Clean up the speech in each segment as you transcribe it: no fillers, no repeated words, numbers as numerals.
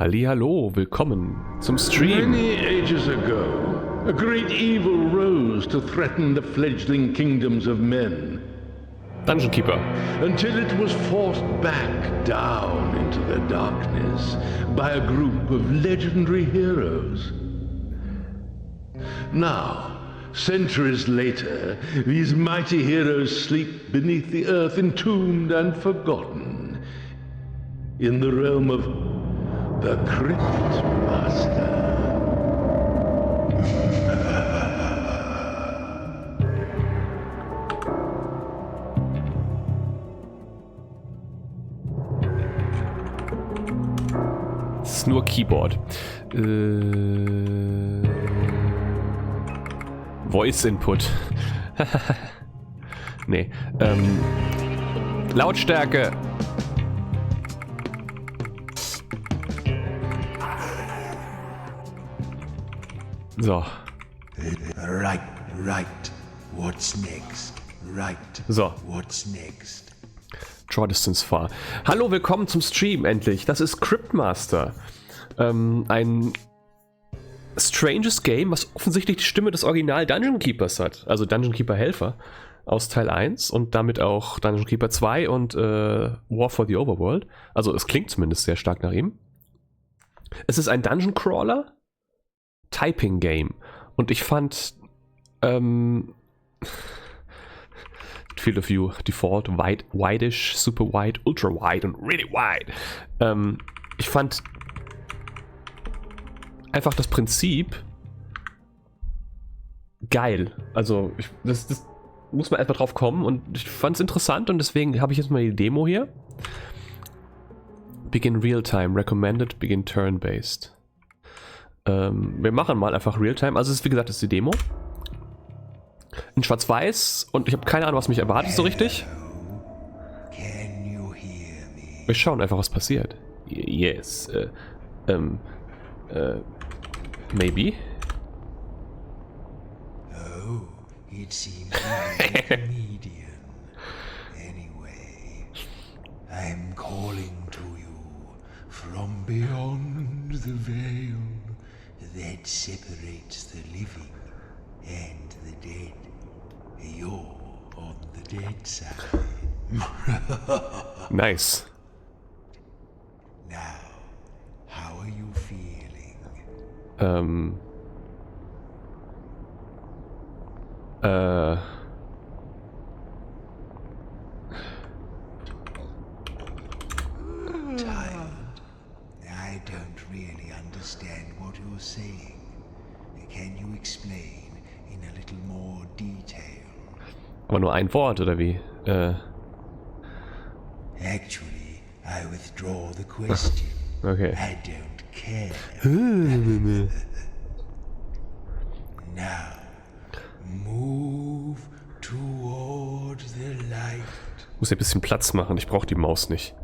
Hallihallo, willkommen zum Stream. Many ages ago, a great evil rose to threaten the fledgling kingdoms of men, Dungeon Keeper. until it was forced back down into the darkness by a group of legendary heroes. Now, centuries later, these mighty heroes sleep beneath the earth, entombed and forgotten, in the realm of the Cryptmaster. Das ist nur Keyboard. Voice Input. Nee. Lautstärke. So. Right. What's next? Right. So. What's next? Draw Distance Far. Hallo, willkommen zum Stream endlich. Das ist Cryptmaster. Ein stranges Game, was offensichtlich die Stimme des Original Dungeon Keepers hat. Also Dungeon Keeper Helfer aus Teil 1 und damit auch Dungeon Keeper 2 und War for the Overworld. Also es klingt zumindest sehr stark nach ihm. Es ist ein Dungeon Crawler Typing Game. Und ich fand Field of View, Default, wide, wideish, super wide, ultra wide und really wide. Ich fand einfach das Prinzip geil. Also das muss man einfach drauf kommen und ich fand es interessant und deswegen habe ich jetzt mal die Demo hier. Begin Real-Time, Recommended, Begin Turn-Based. Wir machen mal einfach Real-Time. Also es ist, wie gesagt, das ist die Demo. In Schwarz-Weiß und ich habe keine Ahnung, was mich erwartet so richtig. Wir schauen einfach, was passiert. Yes. Maybe. Oh, it seems like a comedian. Anyway, I'm calling to you from beyond the veil that separates the living and the dead. You're on the dead side. Nice. Now, how are you feeling? Tired. I don't really understand what you're saying. Can you explain in a little more detail? Aber nur ein Wort, oder wie? Actually, I withdraw the question. Okay. I don't care. Now, move toward the light. Ich muss hier ein bisschen Platz machen, ich brauche die Maus nicht.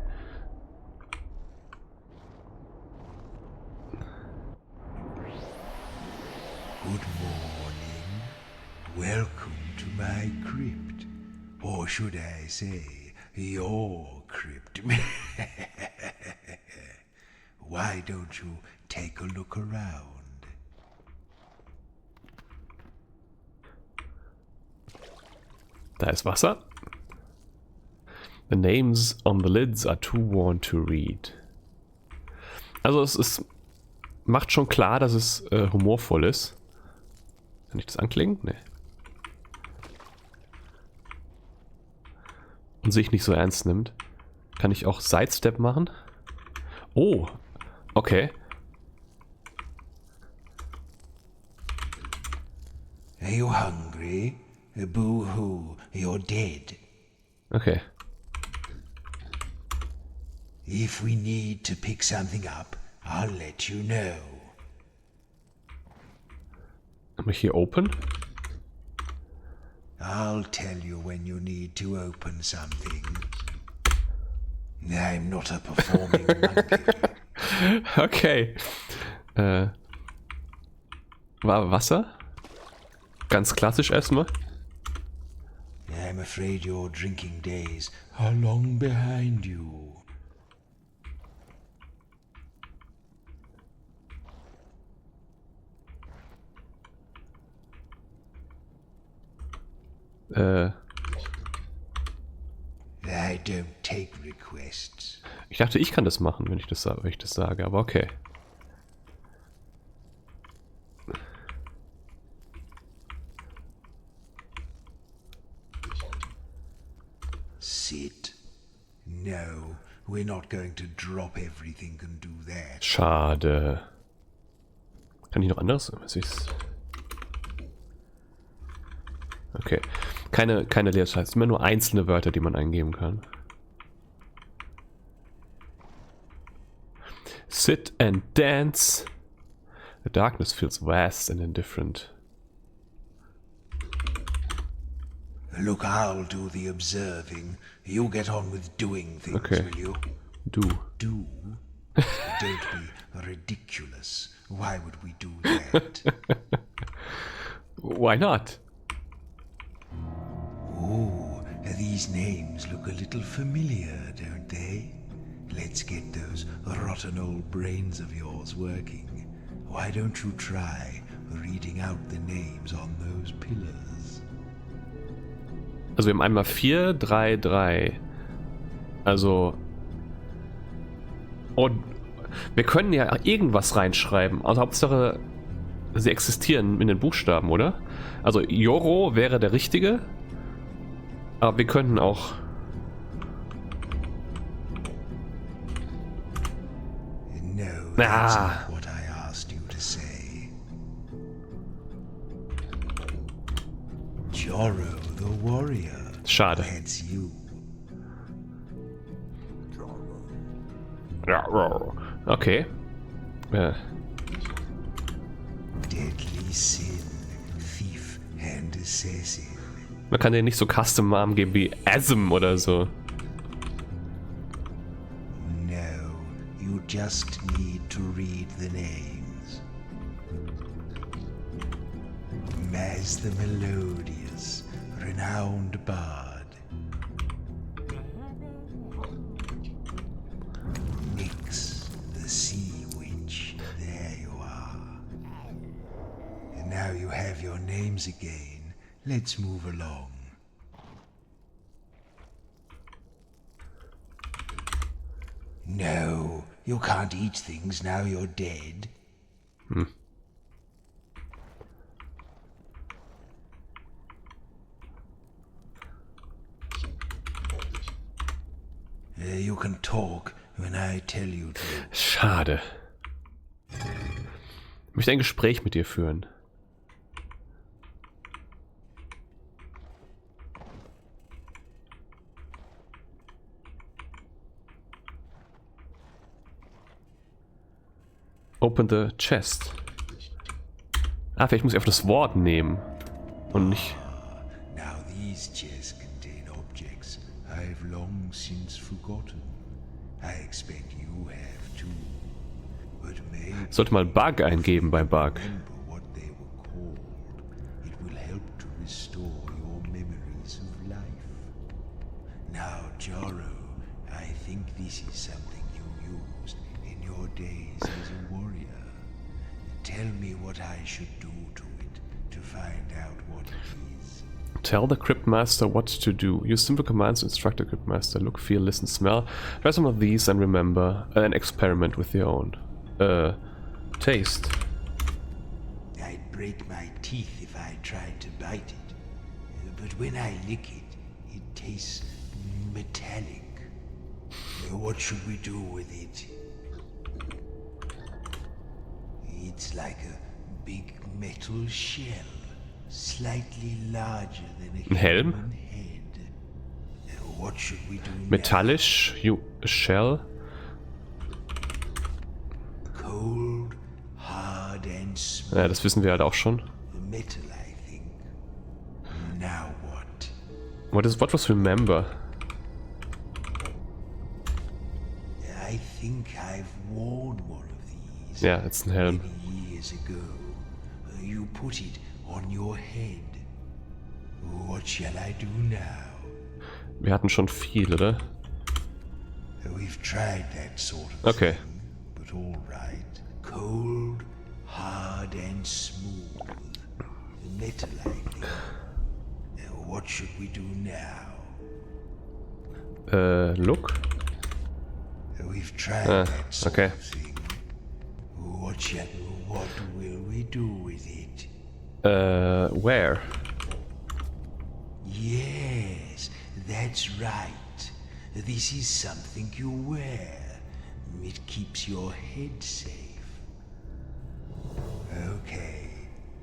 Good morning. Welcome to my crypt. Or should I say, your crypt. Why don't you take a look around? Da ist Wasser. The names on the lids are too worn to read. Also es macht schon klar, dass es humorvoll ist. Kann ich das anklicken? Nee. Und sich nicht so ernst nimmt. Kann ich auch Sidestep machen? Oh, okay. Are you hungry? Boo-hoo, you're dead. Okay. If we need to pick something up, I'll let you know. Kann ich hier open? I'll tell you when you need to open something. I'm not a performing monkey. Okay. War Wasser? Ganz klassisch erstmal. I'm afraid your drinking days are long behind you. I don't take requests. Ich dachte, ich kann das machen, wenn ich das sage, aber okay. Sit. No, we're not going to drop everything and do that. Schade. Kann ich noch anderes? Okay. Keine Leerscheiß, immer nur einzelne Wörter, die man eingeben kann. Sit and dance. The darkness feels vast and indifferent. Look, I'll do the observing. You get on with doing things, Okay. will you? Du. Do? Don't be ridiculous. Why would we do that? Why not? Ooh, these names look a little familiar, don't they? Let's get those rotten old brains of yours working. Why don't you try reading out the names on those pillars? Also wir haben einmal 4, 3, 3. Also... Und wir können ja irgendwas reinschreiben. Also Hauptsache, sie existieren in den Buchstaben, oder? Also Joro wäre der richtige. Aber wir könnten auch... No, that's Ah. not what I asked you to say. Joro the warrior. Schade. That's you. Okay. Deadly sin, thief and assassin. Man kann den nicht so Custom-Namen geben wie Asm oder so. No, you just need to read the names. Maz the Melodious, renowned bard. Nyx the Sea Witch, there you are. And now you have your names again. Let's move along. No, you can't eat things now you're dead. You can talk when I tell you to. Schade. Ich möchte ein Gespräch mit dir führen. Open the chest. Ah, vielleicht muss ich auf das Wort nehmen. Und nicht... Now these chests contain objects I've long since forgotten. I expect you have too. But maybe Ich sollte mal Bug eingeben bei Bug. remember what they were called. It will help to restore your memories of life. Now, Joro, I think this is something you used in your days as a warrior. Tell me what I should do to it to find out what it is. Tell the Cryptmaster what to do. Use simple commands to instruct the Cryptmaster. Look, feel, listen, smell. Try some of these and remember. And experiment with your own. Taste. I'd break my teeth if I tried to bite it. But when I lick it, it tastes metallic. What should we do with it? It's like a big metal shell, slightly larger than a Helm? human head. What should we do now? Metallisch. Shell. Cold, hard and smooth. Ja, das wissen wir halt auch schon. Metal, I think. Now what? What was remember? I think I've worn one of these. Ja, jetzt ein Helm. Many years ago. You put it on your head. What shall I do now? Wir hatten schon viel, oder? We've tried that sort of Okay. thing, but all right. Cold, hard and smooth. Metal, I think. What should we do now? Look. We've tried that sort okay. of thing. What will we do with it? Where? Yes, that's right. This is something you wear. It keeps your head safe. Okay,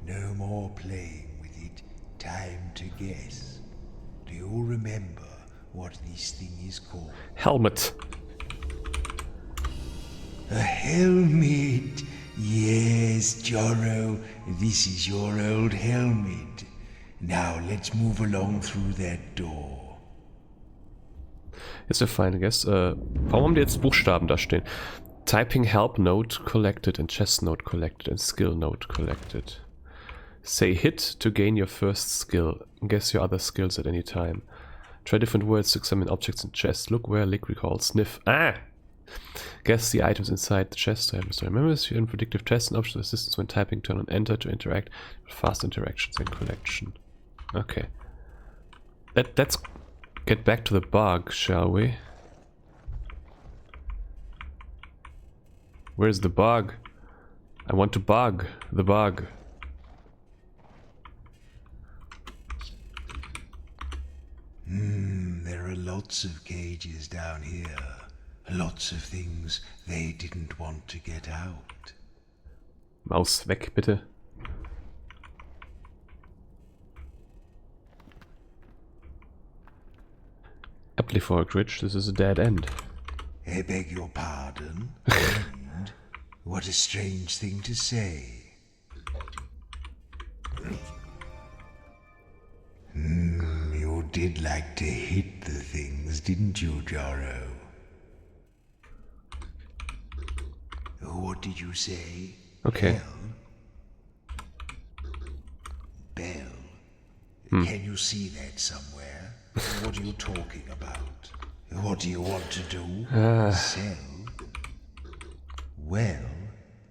no more playing with it. Time to guess. Do you remember what this thing is called? Helmet. A helmet. Yes, Jorro, this is your old helmet. Now let's move along through that door. Jetzt der Final Guess. Warum haben die jetzt Buchstaben da stehen? Typing Help Note collected and Chess Note collected and Skill Note collected. Say hit to gain your first skill. Guess your other skills at any time. Try different words to examine objects in chest. Look where, lick, recall, sniff. Ah! Guess the items inside the chest to have Mr. Remembers your predictive tests and optional assistance when typing. Turn on enter to interact with fast interactions and collection. Okay. Let's get back to the bug, shall we? Where's the bug? I want to bug the bug. There are lots of cages down here. Lots of things they didn't want to get out. Maus weg, bitte. Amplifier Ridge, this is a dead end. I beg your pardon? And what a strange thing to say. You did like to hit the things, didn't you, Jorro? What did you say? Okay. Hell? Bell? Can you see that somewhere? What are you talking about? What do you want to do? Sell? Well,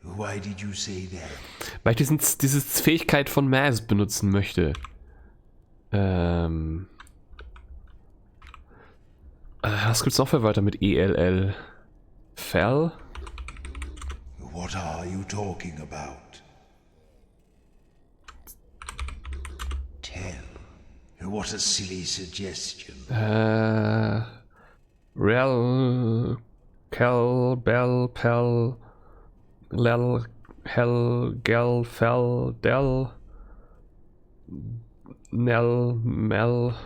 why did you say that? Weil ich diese Fähigkeit von Maz benutzen möchte. Was gibt's noch für Wörter mit ELL? Fell? What are you talking about? Tell. What a silly suggestion. Rel, Kel, Bell, Pell, Lel, Hell, Gel, Fell, Del, Nell, Mel.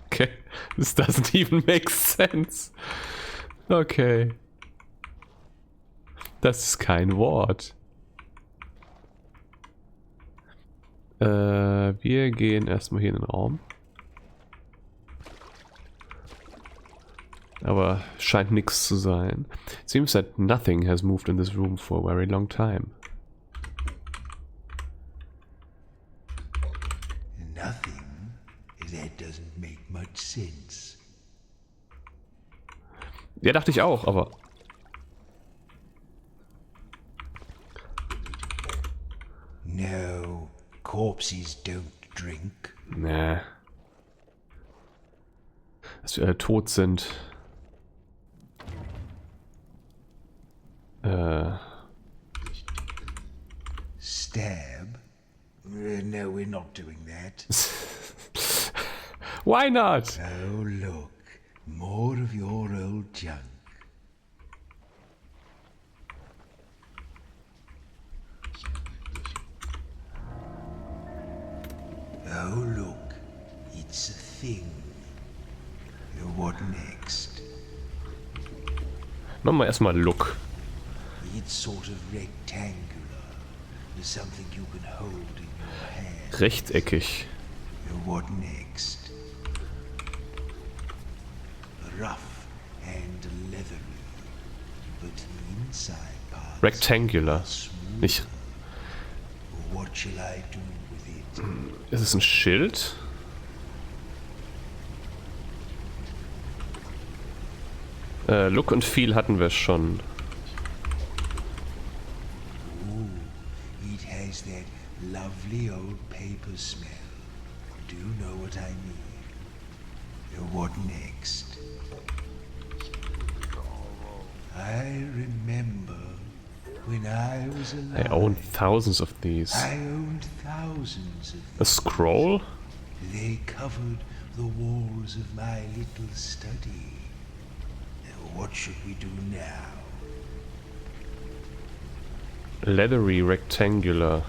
Okay, this doesn't even make sense. Okay. Das ist kein Wort. Wir gehen erstmal hier in den Raum. Aber scheint nichts zu sein. It seems that nothing has moved in this room for a very long time. Nothing? That doesn't make much sense. Ja, dachte ich auch, aber... No, corpses don't drink. Nee. Dass wir alle tot sind. Stab? No, we're not doing that. Why not? Oh, look. More of your old junk. Oh, look. It's a thing. What next? Machen wir erstmal Look. It's sort of rectangular. Something you can hold in your hand. Rechteckig. What next? Rough and leathery, but the inside part Rectangular. smooth. Nicht. What shall I do with it? Ist es ein Schild? Look und Feel hatten wir schon. Ooh, it has that lovely old paper smell. Do you know what I mean? What next? I remember when I was alive. I own thousands of these. I owned thousands of A scroll? They covered the walls of my little study. What should we do now? Leathery rectangular.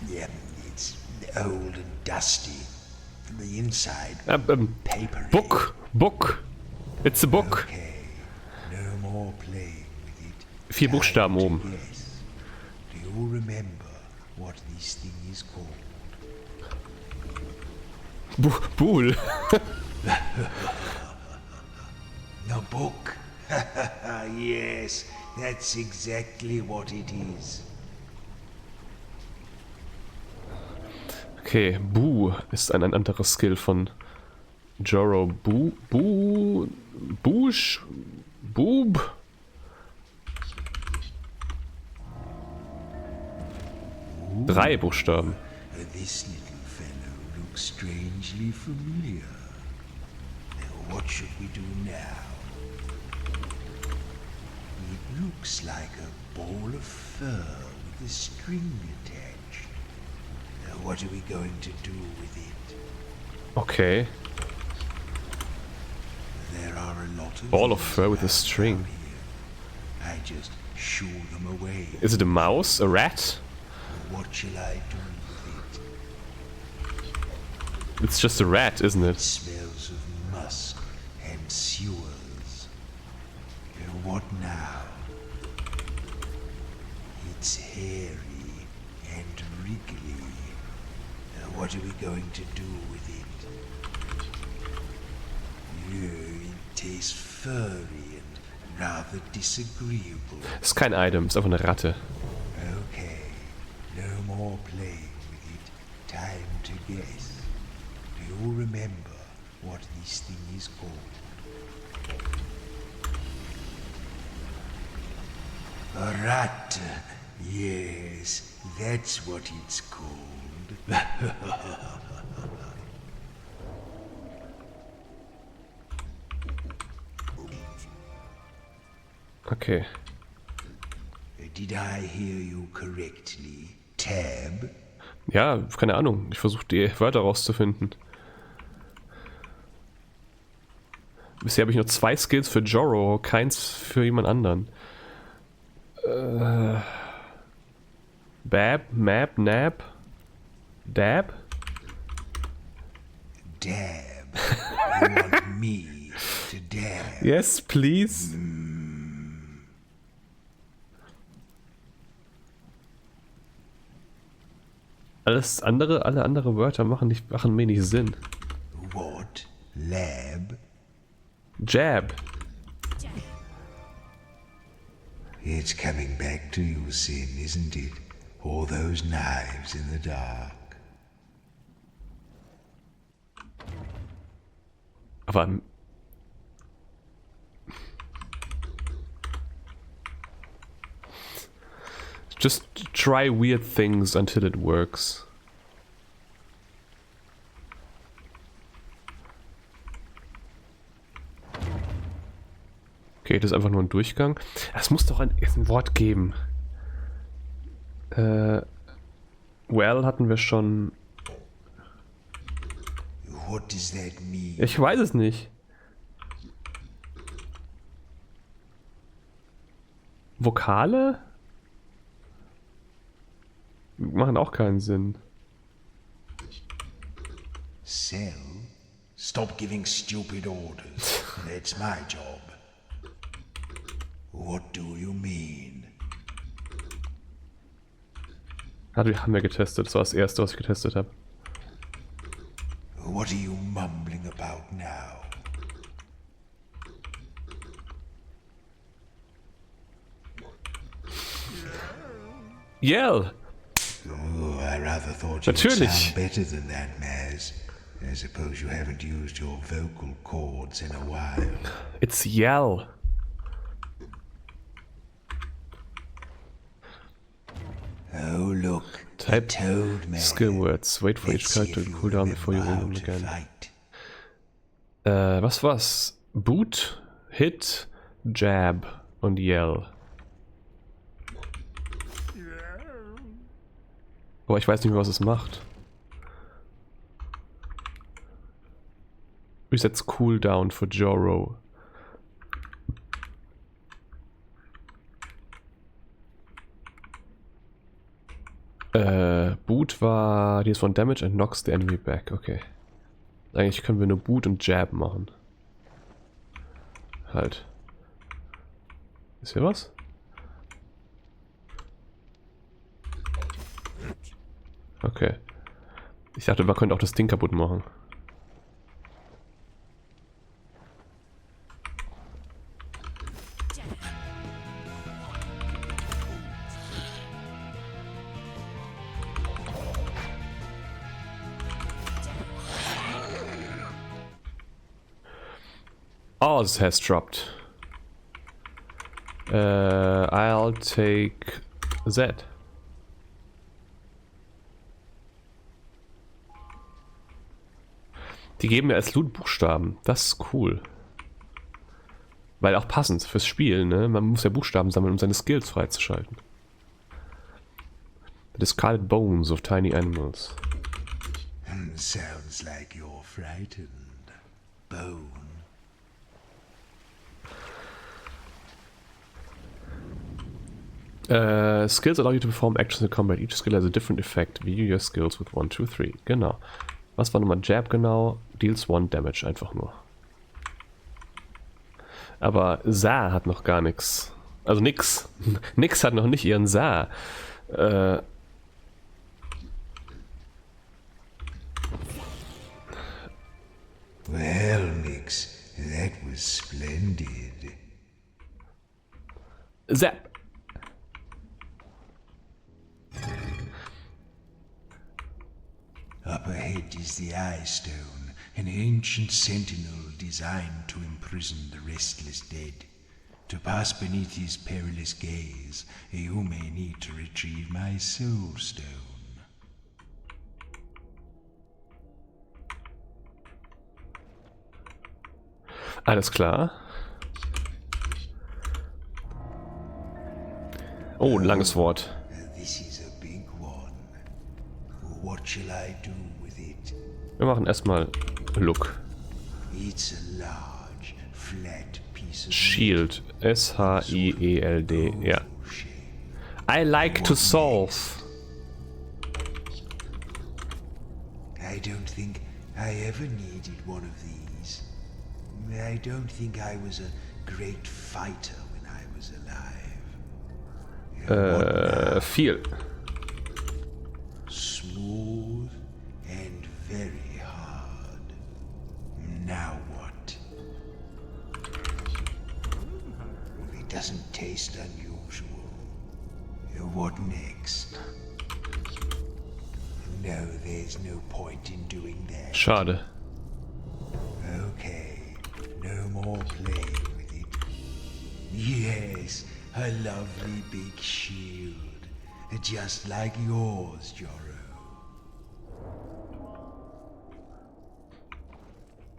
Yeah, it's old and dusty. From the inside, papery. Book. It's a book. Okay, no more playing with it. 4 Buchstaben Time to oben. guess. Do you remember what this thing is called? Buhl. A book. Yes, that's exactly what it is. Okay, Bu ist ein anderer Skill von Joro. Boob. Drei Buchstaben. This little fellow looks strangely familiar. Now, what should we do now? It looks like a ball of fur with a string attached. Now, what are we going to do with it? Okay. There are a lot of Ball of these fur with a around string. here. I just shoo them away. Is it a mouse? A rat? What shall I do with it? It's just a rat, isn't It it? smells of musk and sewers. What now? It's hairy and wriggly. What are we going to do with it? It tastes furry and rather disagreeable. Ist kein Item, ist einfach eine Ratte. Okay, no more playing with it. Time to guess. Do you remember what this thing is called? A rat. Yes, that's what it's called. Okay. Did I hear you correctly? Tab? Ja, keine Ahnung. Ich versuche die Wörter rauszufinden. Bisher habe ich nur 2 Skills für Joro, keins für jemand anderen. Bab, Map, Nab, Dab? Dab. You want me to dab? Yes, please. Alle andere Wörter machen wenig Sinn. What? Lab? Jab. It's coming back to you, Sin, isn't it? All those knives in the dark. Aber just try weird things until it works. Okay, das ist einfach nur ein Durchgang. Es muss doch ein Wort geben. Well hatten wir schon. What does that mean? Ich weiß es nicht. Vokale? Machen auch keinen Sinn. Sell? Stop giving stupid orders. That's my job. What do you mean? Haben wir getestet. Das war das erste, was ich getestet habe. What are you mumbling about now? Yell! Oh, I rather thought you'd Natürlich. sound better than that, Maz. I suppose you haven't used your vocal cords in a while. It's yell. Oh look, the Type toad man. skill words. Wait for each Let's see character if to you cool down before you remember roll how them to again. fight. Was war's? Boot, Hit, Jab und Yell. Aber ich weiß nicht mehr, was es macht. Resets Cooldown für Joro. Boot war die ist von Damage and knocks the enemy back. Okay. Eigentlich können wir nur Boot und Jab machen. Halt. Ist hier was? Okay. Ich dachte, man könnte auch das Ding kaputt machen. Oz has dropped. I'll take Z. Die geben mir als Loot Buchstaben. Das ist cool. Weil auch passend fürs Spiel, ne? Man muss ja Buchstaben sammeln, um seine Skills freizuschalten. The discarded bones of tiny animals. Sounds like you're frightened. Bone. Skills allow you to perform actions in combat. Each skill has a different effect. View your skills with 1, 2, 3. Genau. Was war nochmal Jab genau? Deals 1 Damage einfach nur. Aber Sa hat noch gar nichts. Also nix. Nix hat noch nicht ihren Sa. Well, Nix, that was splendid. Zap. Up ahead is the Eye Stone, an ancient sentinel designed to imprison the restless dead. To pass beneath his perilous gaze, you may need to retrieve my Soul Stone. Alles klar. Oh, ein langes Wort. This is a big one. What shall I do with it? Wir machen erstmal Look. It's a large, flat piece of Shield. S-H-I-E-L-D. Ja. I like to solve. I don't think I ever needed one of these. I don't think I was a great fighter when I was alive. Viel. Smooth and very hard. Now what? It doesn't taste unusual. What next? No, there's no point in doing that. Schade. Okay, no more playing with it. Yes, a lovely big shield. Just like yours, Joro.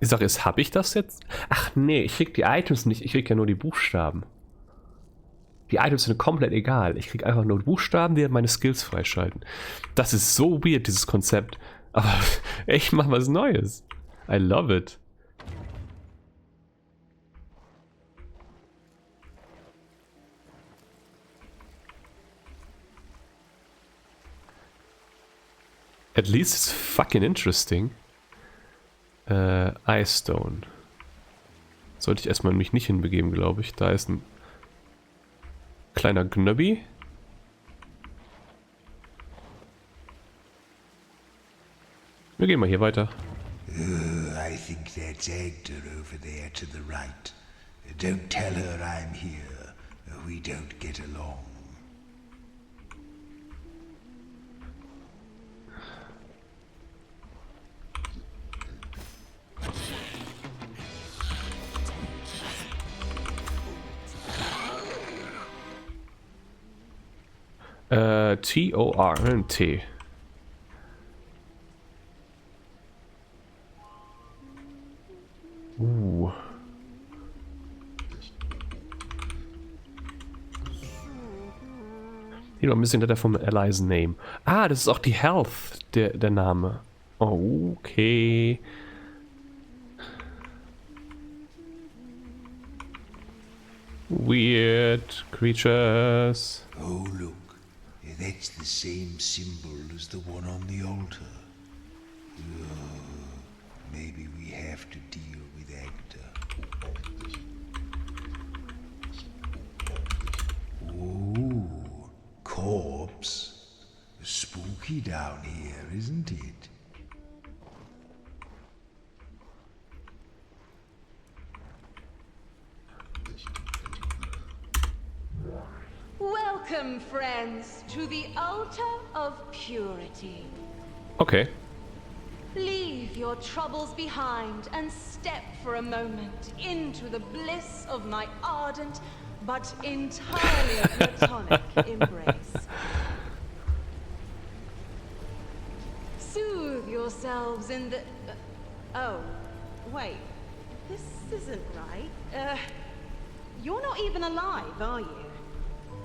Die Sache ist, habe ich das jetzt? Ach nee, ich krieg die Items nicht, ich krieg ja nur die Buchstaben. Die Items sind komplett egal. Ich krieg einfach nur Buchstaben, die meine Skills freischalten. Das ist so weird, dieses Konzept. Aber echt mal was Neues. I love it. At least it's fucking interesting. Ice Stone. Sollte ich erstmal mich nicht hinbegeben, glaube ich. Da ist ein kleiner Gnöbbi. Wir gehen mal hier weiter. I think that's Agda over there to the right. Don't tell her I'm here. We don't get along. Tornt. Hier noch ein bisschen Letter vom Allies Name. Ah, das ist auch die Health, der Name. Okay. Weird creatures. Oh, look. That's the same symbol as the one on the altar. Maybe we have to deal with Actor. Oh, corpse. Spooky down here, isn't it? Welcome, friends, to the altar of purity. Okay. Leave your troubles behind and step for a moment into the bliss of my ardent but entirely platonic embrace. Soothe yourselves in the... oh, wait. This isn't right. You're not even alive, are you?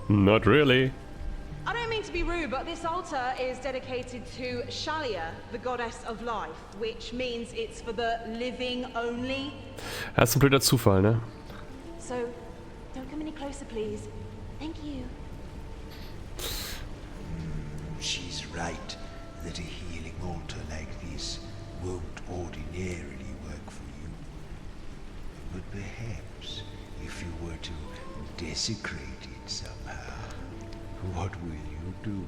Not really. I don't mean to be rude, but this altar is dedicated to Shalia, the goddess of life, which means it's for the living only. Das ist ein blöder Zufall, ne? So, don't come any closer, please. Thank you. She's right that a healing altar like this won't ordinarily work for you. But perhaps if you were to desecrate it somehow, what will you do?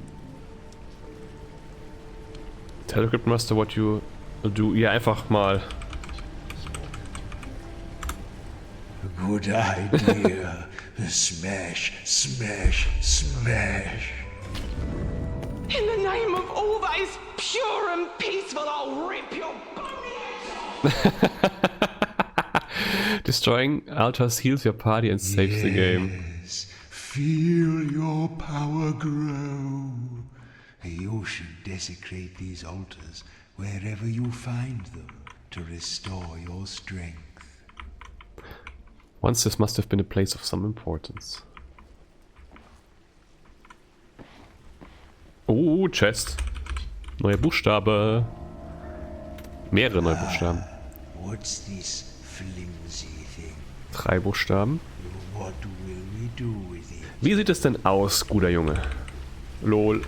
Tell Cryptmaster what you do. Ja, einfach mal. Good idea. Smash, smash, smash. In the name of all that is pure and peaceful, I'll rip your Destroying altars heals your party and saves the game. Yes, feel your power grow. You should desecrate these altars wherever you find them to restore your strength. Once this must have been a place of some importance. Oh, Chest. Neue Buchstabe. Mehrere neue Buchstaben. What's this flimsy thing? 3 Buchstaben. What will we do with it? Wie sieht es denn aus, guter Junge? Lol.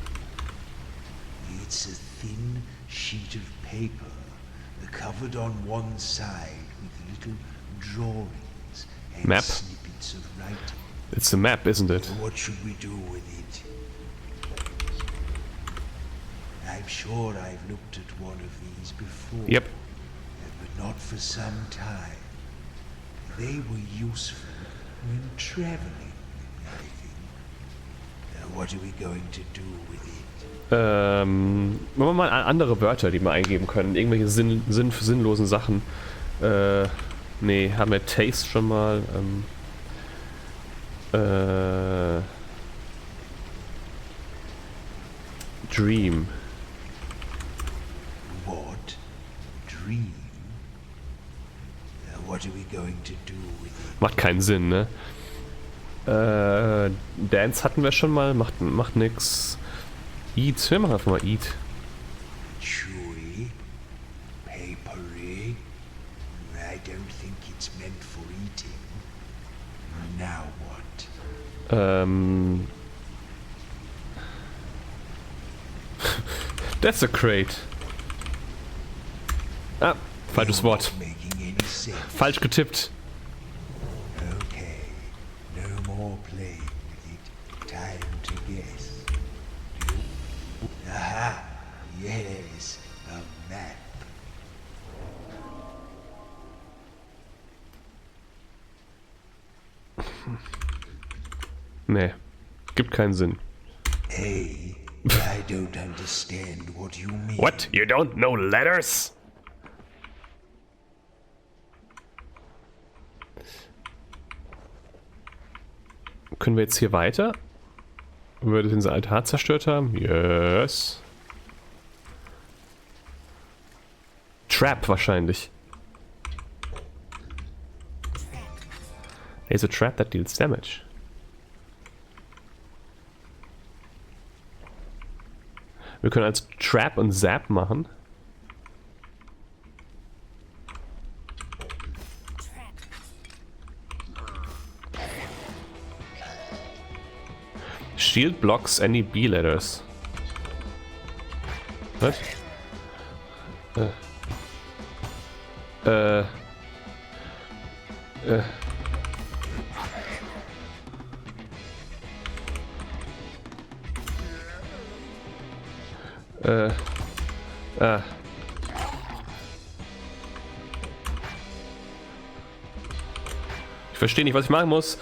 It's a thin sheet of paper, covered on one side with little drawings and Map? snippets of writing. It's a map, isn't it? What should we do with it? I'm sure I've looked at one of these before. Yep. But not for some time. They were useful when traveling, I think. What are we going to do with it? Machen wir mal andere Wörter, die wir eingeben können. Irgendwelche sinnlosen Sachen. Nee, haben wir Taste schon mal. Dream. What? Dream? What are we going to do with it? Macht keinen Sinn, ne? Dance hatten wir schon mal, macht nix. Eat, wir machen einfach mal Eat. Chewy, papery. I don't think it's meant for eating. Now what? That's a crate. Ah, falsches Wort. Making any sense. Falsch getippt. Okay, no more playing with it. Time to guess. Aha! Yes, a map. Nee, gibt keinen Sinn. Hey, I don't understand what you mean. What? You don't know letters? Können wir jetzt hier weiter? Würde den Altar zerstört haben? Yes. Trap wahrscheinlich. There's a trap that deals damage. Wir können als Trap und Zap machen. Shield blocks any B-Letters. Was? Ich verstehe nicht, was ich machen muss.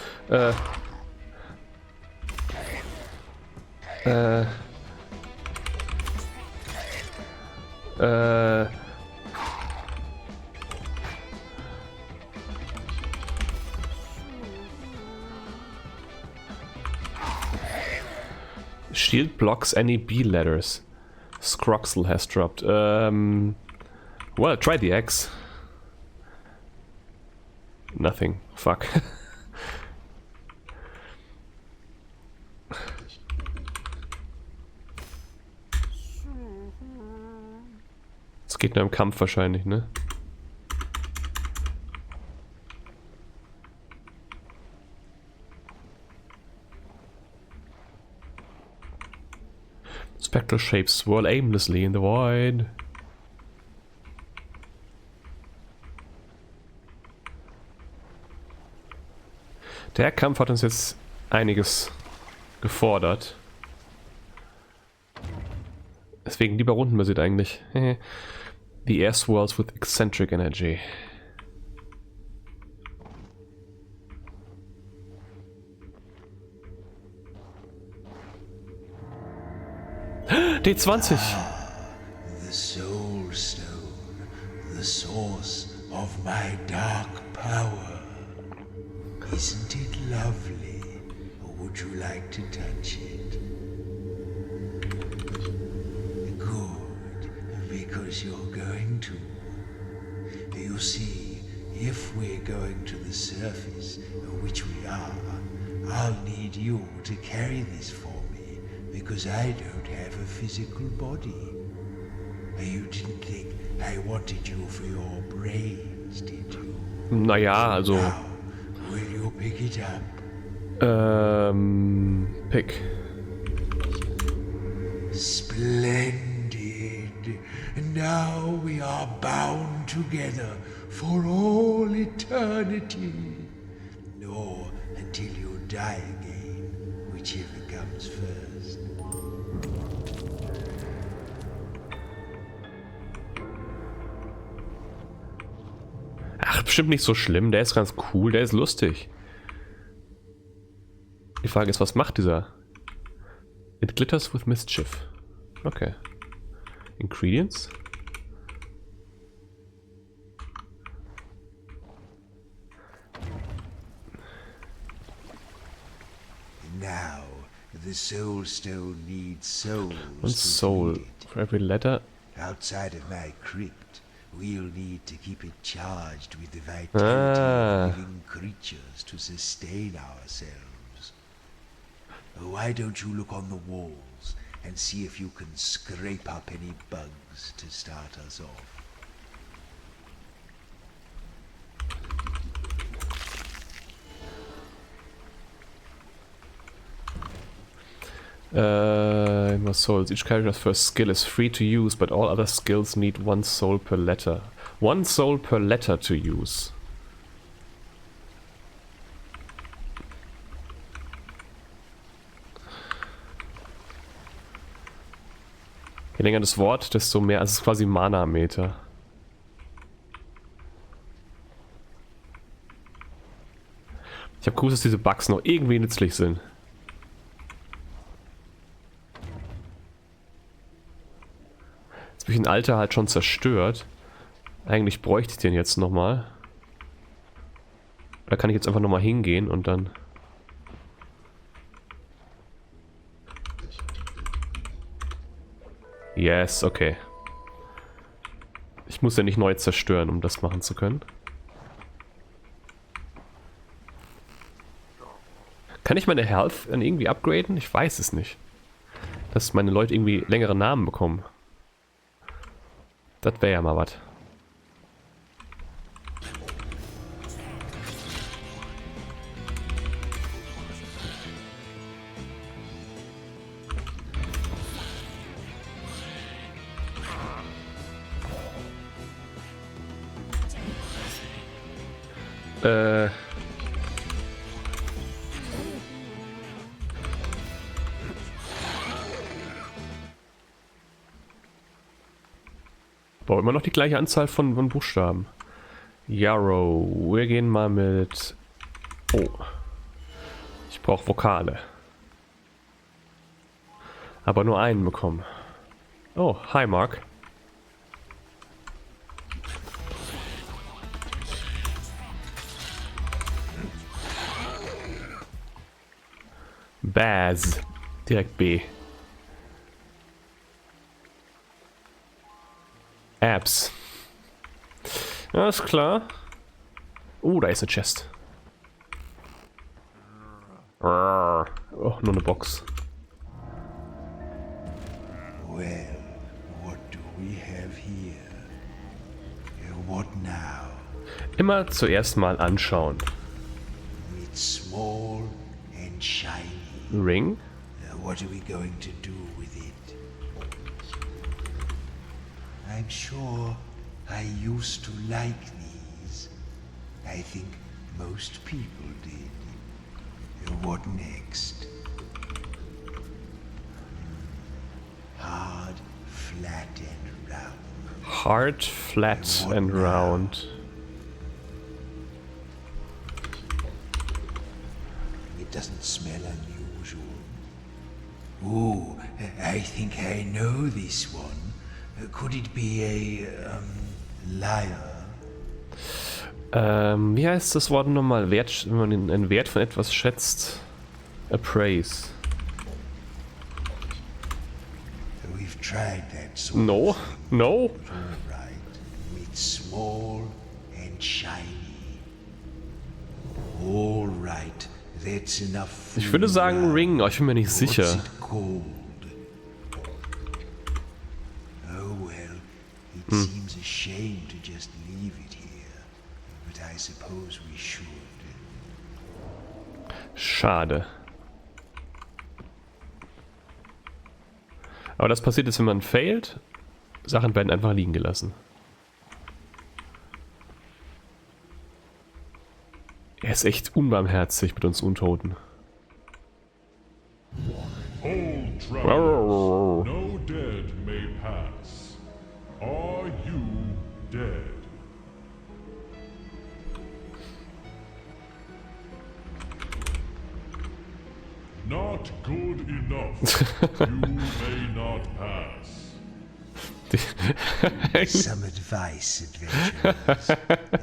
Shield blocks any B letters. Scroxel has dropped. Well, try the X. Nothing. Fuck. Es geht nur im Kampf wahrscheinlich, ne? Spectral shapes swirl aimlessly in the void. Der Kampf hat uns jetzt einiges gefordert. Deswegen lieber rundenbasiert eigentlich. The air swirls with eccentric energy. D20. The soul stone, the source of my dark power. Isn't it lovely? Or would you like to touch it? Good, because you're going to. You see, if we're going to the surface, which we are, I'll need you to carry this for me, because I don't have a physical body. You didn't think I wanted you for your brains, did you? Naja, also. Now, will you pick it up? Pick. Splendid. Now we are bound together for all eternity. Or until you die again, whichever comes first. Ach, bestimmt nicht so schlimm. Der ist ganz cool, der ist lustig. Die Frage ist, was macht dieser? It glitters with mischief. Okay. Ingredients? Now, the soul stone needs souls. Und to Soul. feed it. For every letter. Outside of my crypt, we'll need to keep it charged with the vitality Ah. of living creatures to sustain ourselves. Why don't you look on the walls and see if you can scrape up any bugs to start us off? More souls. Each character's first skill is free to use, but all other skills need 1 soul per letter. 1 soul per letter to use. Je länger das Wort, desto mehr. Also es ist quasi Mana-Meter. Ich habe gewusst, dass diese Bugs noch irgendwie nützlich sind. Jetzt habe ich den Alter halt schon zerstört. Eigentlich bräuchte ich den jetzt nochmal. Da kann ich jetzt einfach nochmal hingehen und dann... Yes, okay. Ich muss ja nicht neu zerstören, um das machen zu können. Kann ich meine Health dann irgendwie upgraden? Ich weiß es nicht. Dass meine Leute irgendwie längere Namen bekommen. Das wäre ja mal was. Boah, immer noch die gleiche Anzahl von Buchstaben. Yarrow. Wir gehen mal mit... Oh. Ich brauche Vokale. Aber nur einen bekommen. Oh, hi Mark. Baz. Direkt B. Apps. Ja, ist klar. Oh, da ist eine Chest. Oh, nur eine Box. Well, what do we have here? What now? Immer zuerst mal anschauen. It's small and shiny. Ring. What are we going to do with it? I'm sure I used to like these. I think most people did. What next? Hard, flat and round. Hard, flat and round. It doesn't smell unusual. Ooh, I think I know this one. Could it be a liar? Wie heißt das Wort nochmal? Wert, wenn man einen Wert von etwas schätzt. Appraise. We've tried that sort No, of thing. no. All right. It's small and shiny. All right. That's enough. Ich würde sagen Ring, aber ich bin mir nicht sicher. What's it called? Oh well, it seems a shame to just leave it here, but I suppose we should. Schade. Aber das passiert jetzt, wenn man failt. Sachen werden einfach liegen gelassen. Er ist echt unbarmherzig mit uns Untoten. Old travelers, no dead may pass. Are you dead? Not good enough. You may not pass. Some advice, adventurers.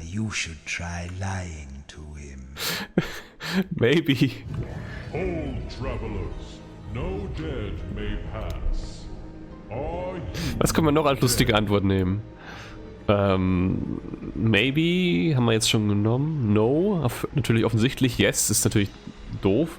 You should try lying to him. Maybe. Old travelers, no dead may pass. Are you Was können wir noch als lustige Antwort nehmen? Maybe haben wir jetzt schon genommen. No, natürlich offensichtlich. Yes ist natürlich doof.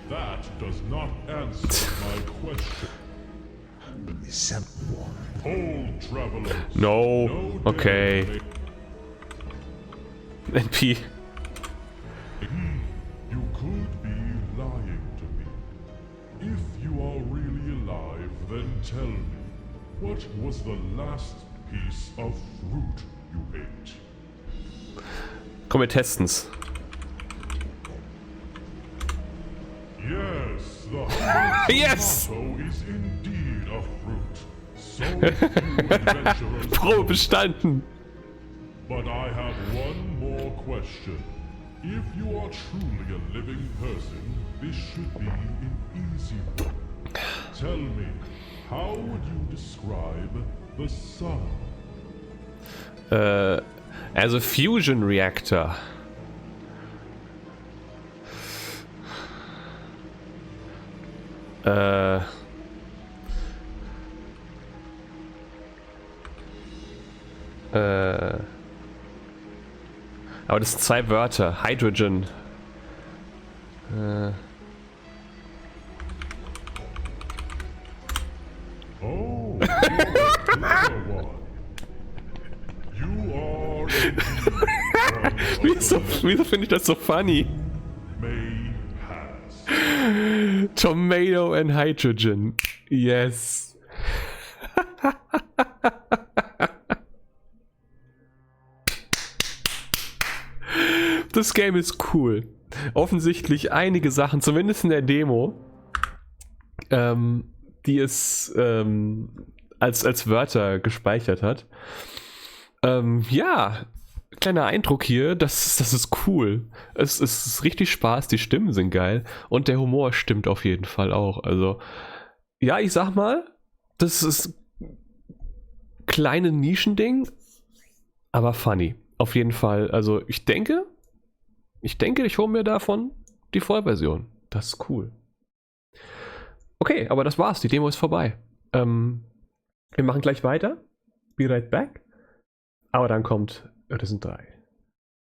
That does not answer my question. Some Old travelers. No. dead Okay. may- NP. You could be lying to me. If you are really alive, then tell me, what was the last piece of fruit you ate? Komm, wir testen's. Yes, the humble Yes! tomato is indeed a fruit. So few adventurers Probe know. bestanden. But I have one more question. If you are truly a living person, this should be an easy one. Tell me, How would you describe the sun? As a fusion reactor. Aber das sind 2 Wörter. Hydrogen. Oh, you're a clever one. You are indeed Wieso finde ich das so funny? May has. Tomato and Hydrogen. Yes. Das Game ist cool. Offensichtlich einige Sachen, zumindest in der Demo, die es als Wörter gespeichert hat. Ja, kleiner Eindruck hier, das ist cool. Es ist richtig Spaß, die Stimmen sind geil und der Humor stimmt auf jeden Fall auch. Also, ja, ich sag mal, das ist kleine Nischending, aber funny. Auf jeden Fall. Also, ich denke, ich hole mir davon die Vollversion. Das ist cool. Okay, aber das war's. Die Demo ist vorbei. Wir machen gleich weiter. Be right back. Aber dann kommt Risen 3.